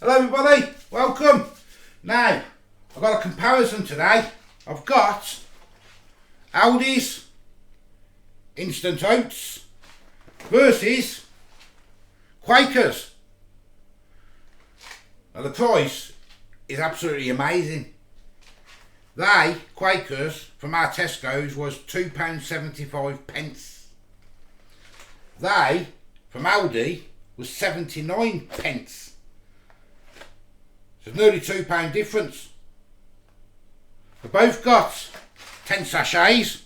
Hello everybody, welcome. Now, I've got a comparison today. I've got Aldi's instant oats versus Quakers. Now the price is absolutely amazing. They, Quakers, from our Tesco's was £2.75. They, from Aldi, was 79p. So there's nearly £2 difference. They've both got 10 sachets.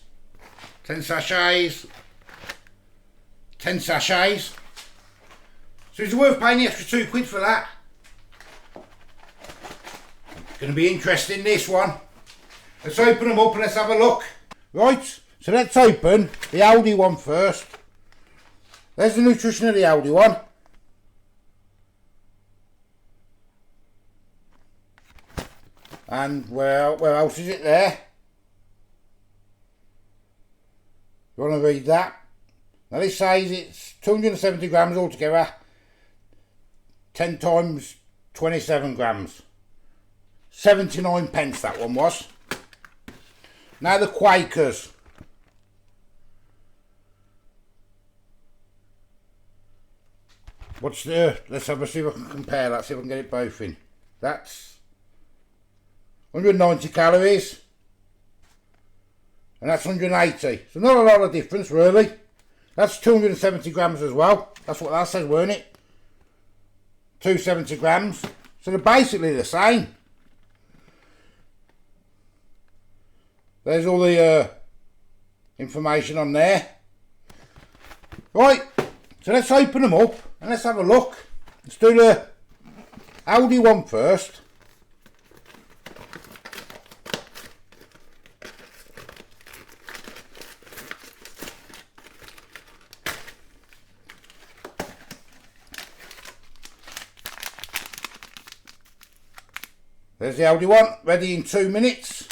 10 sachets. 10 sachets. So it's worth paying the extra £2 for that. Going to be interesting, this one. Let's open them up and let's have a look. Right, so let's open the Aldi one first. There's the nutrition of the Aldi one. And where else is it there? You want to read that? Now this says it's 270 grams altogether. 10 times 27 grams. 79p that one was. Now the Quakers. What's the, let's have a see if I can compare that, see if I can get it both in. That's 190 calories. And that's 180. So not a lot of difference really. That's 270 grams as well. That's what that says, weren't it? 270 grams. So they're basically the same. There's all the information on there. Right, so let's open them up and let's have a look. Let's do the Aldi one first. There's the Aldi one, ready in 2 minutes.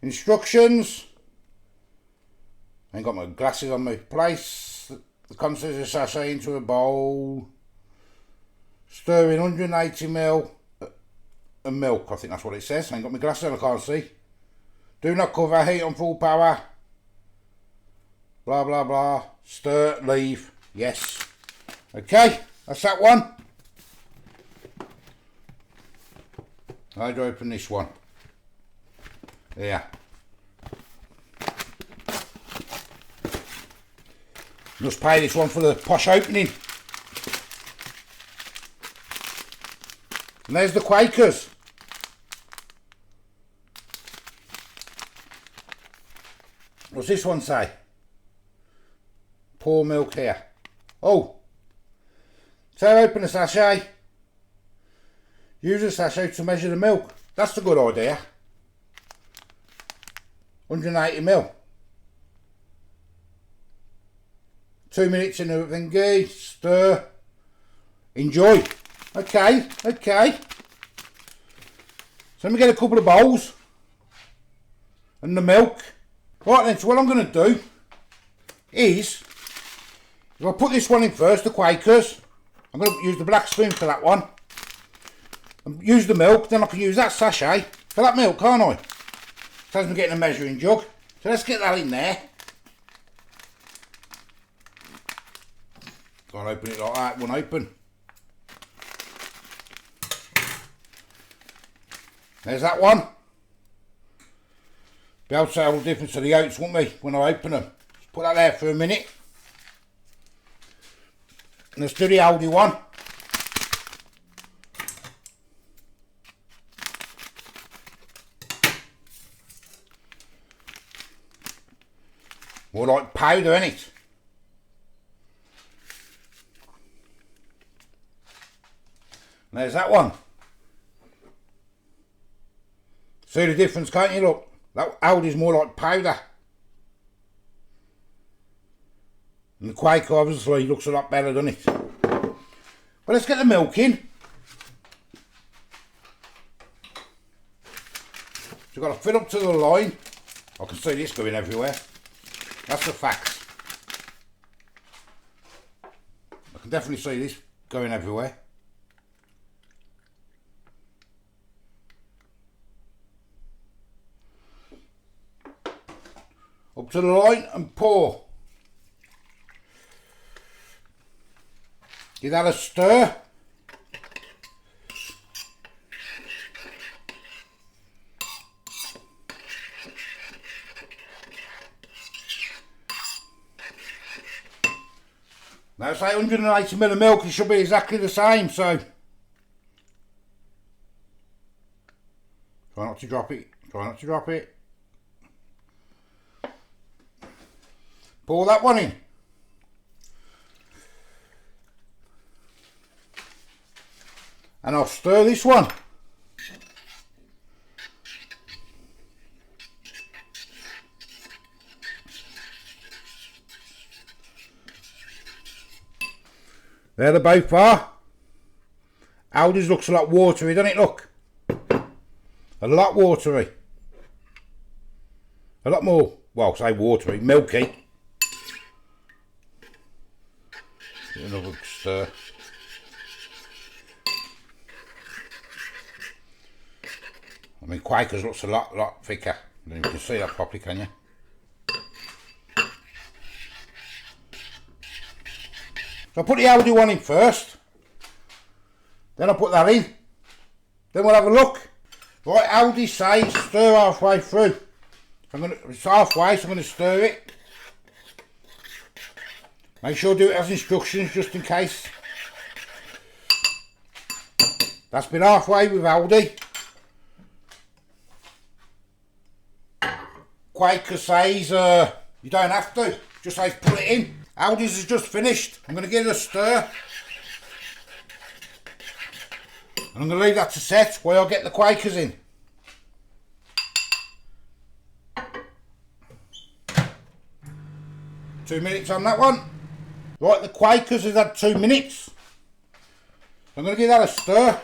Instructions. I ain't got my glasses on my place. The contents of the sachet into a bowl. Stir in 180ml of milk, I think that's what it says. I ain't got my glasses on, I can't see. Do not cover, heat on full power. Blah blah blah. Stir, leave. Yes. Okay, that's that one. How do I open this one? There. Must pay this one for the posh opening. And there's the Quakers. What's this one say? Pour milk here. Oh. So open a sachet. Use a sachet to measure the milk. That's a good idea. 180ml. 2 minutes in the thingy. Stir. Enjoy. Okay, okay. So let me get a couple of bowls. And the milk. Right then, so what I'm going to do is, if I put this one in first, the Quakers, I'm going to use the black spoon for that one. And use the milk, then I can use that sachet for that milk, can't I? Saves me getting a measuring jug. So let's get that in there. Can't open it like that, one open. There's that one. Be able to tell the difference of the oats, won't we, when I open them. Just put that there for a minute. And let's do the Aldi one. More like powder, isn't it? And there's that one. See the difference, can't you? Look, that Aldi's more like powder. And the Quaker obviously looks a lot better, doesn't it? But let's get the milk in. So you've got to fill up to the line. I can see this going everywhere. That's the fact. I can definitely see this going everywhere. Up to the line and pour. Give that a stir. Now say 180ml of milk, it should be exactly the same, so try not to drop it, try not to drop it. Pour that one in. And I'll stir this one. There they both are. Aldi's looks a lot watery, doesn't it look? A lot watery. A lot more, well, say watery, milky. Get another stir. I mean, Quaker's looks a lot thicker. You can see that properly, can you? So I put the Aldi one in first, then I put that in, then we'll have a look. Right, Aldi says stir halfway through. It's halfway, so I'm going to stir it. Make sure I do it as instructions just in case. That's been halfway with Aldi. Quaker says you don't have to, just says put it in. Aldi's is just finished. I'm going to give it a stir. And I'm going to leave that to set while I get the Quakers in. Two minutes on that one. Right, the Quakers has had 2 minutes. I'm going to give that a stir.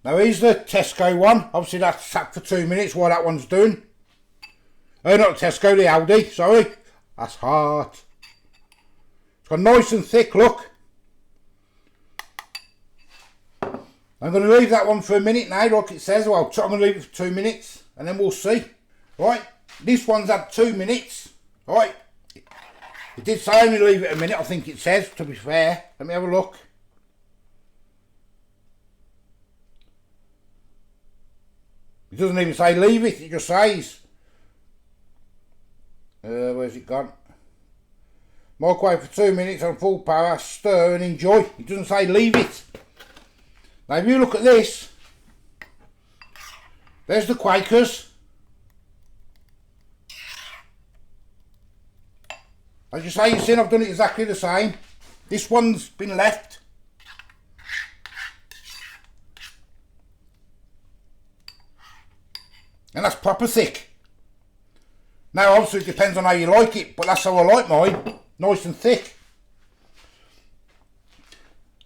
Now here's the Tesco one. Obviously that's sat for 2 minutes while that one's doing. Oh, not Tesco, the Aldi, sorry. That's hard. It's got nice and thick, look. I'm going to leave that one for a minute now, like it says. Well, I'm going to leave it for 2 minutes and then we'll see. Right, this one's had 2 minutes. Right, it did say only leave it a minute, I think it says, to be fair. Let me have a look. It doesn't even say leave it, it just says. Where's it gone? Microwave for 2 minutes on full power, stir and enjoy. It doesn't say leave it. Now if you look at this, there's the Quakers. As you say, you've seen I've done it exactly the same. This one's been left. And that's proper thick. Now obviously it depends on how you like it, but that's how I like mine. Nice and thick.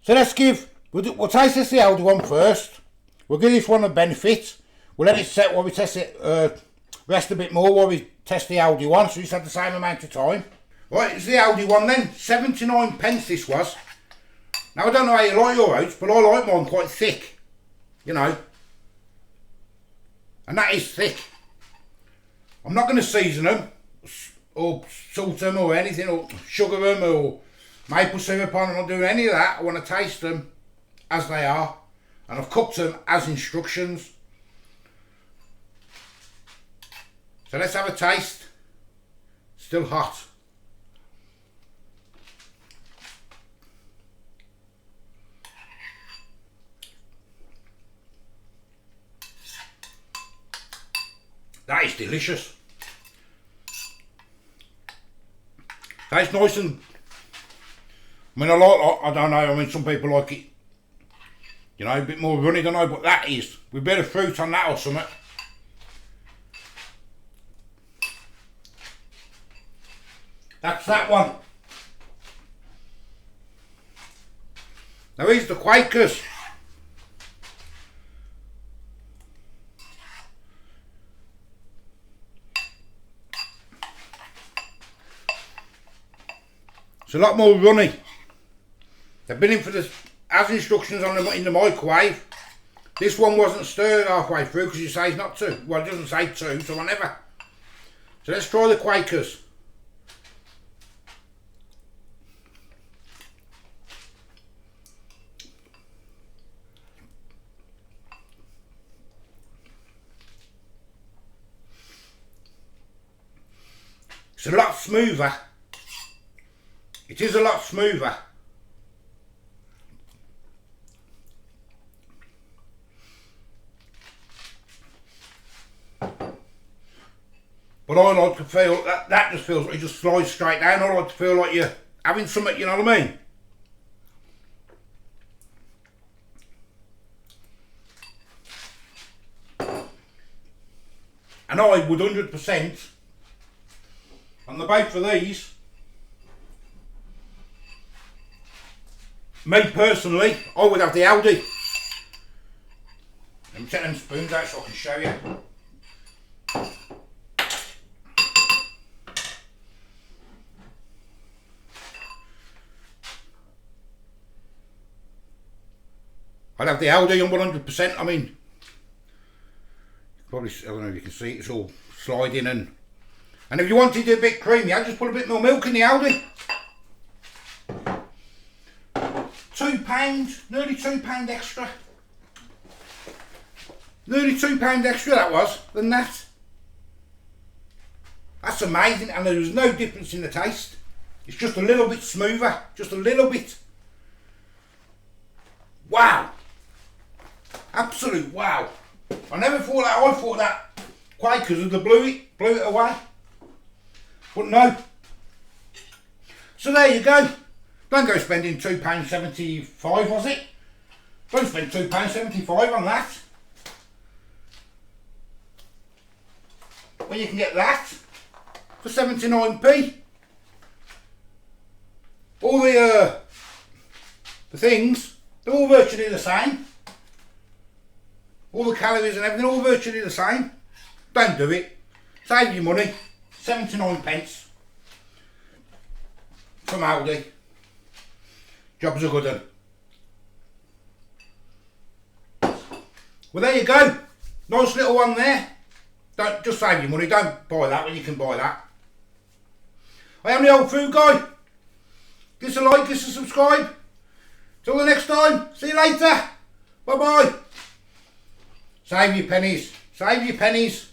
So let's give, we'll taste this the Aldi one first. We'll give this one a benefit. We'll let it set while we test it, rest a bit more while we test the Aldi one, so it's had the same amount of time. Right, it's the Aldi one then, 79p this was. Now I don't know how you like your oats, but I like mine quite thick, you know. And that is thick. I'm not going to season them, or salt them or anything, or sugar them, or maple syrup on them. I'm not doing any of that. I want to taste them as they are. And I've cooked them as instructions. So let's have a taste. Still hot. That is delicious. Tastes nice and, I mean, I don't know, I mean, some people like it, you know, a bit more runny than I, but that is, with a bit of fruit on that or something. That's that one. Now here's the Quakers. It's a lot more runny. They've been in for the has instructions on in the microwave. This one wasn't stirred halfway through because it says not to. Well, it doesn't say to, so whatever. So let's try the Quakers. It's a lot smoother. It is a lot smoother. But I like to feel that just feels like it just slides straight down. I like to feel like you're having something, you know what I mean? And I would 100% on the both of these, me personally, I would have the Aldi. Let me take them spoons out so I can show you. I'd have the Aldi on 100%. I mean, probably, I don't know if you can see, it's all sliding and if you wanted it a bit creamy, I'd just put a bit more milk in the Aldi. £2, nearly £2 extra. Nearly £2 extra that was than that. That's amazing, and there was no difference in the taste. It's just a little bit smoother, just a little bit. Wow. Absolute wow. I never thought that. I thought that Quakers would have blew it away. But no. So there you go. Don't go spending £2.75, was it? Don't spend £2.75 on that. When you can get that for 79p. All the things, they're all virtually the same. All the calories and everything, all virtually the same. Don't do it. Save your money. 79p from Aldi. Job's a good one. Well, there you go. Nice little one there. Don't just save your money. Don't buy that when you can buy that. I am the old food guy. Give us a like, give us a subscribe. Till the next time. See you later. Bye bye. Save your pennies. Save your pennies.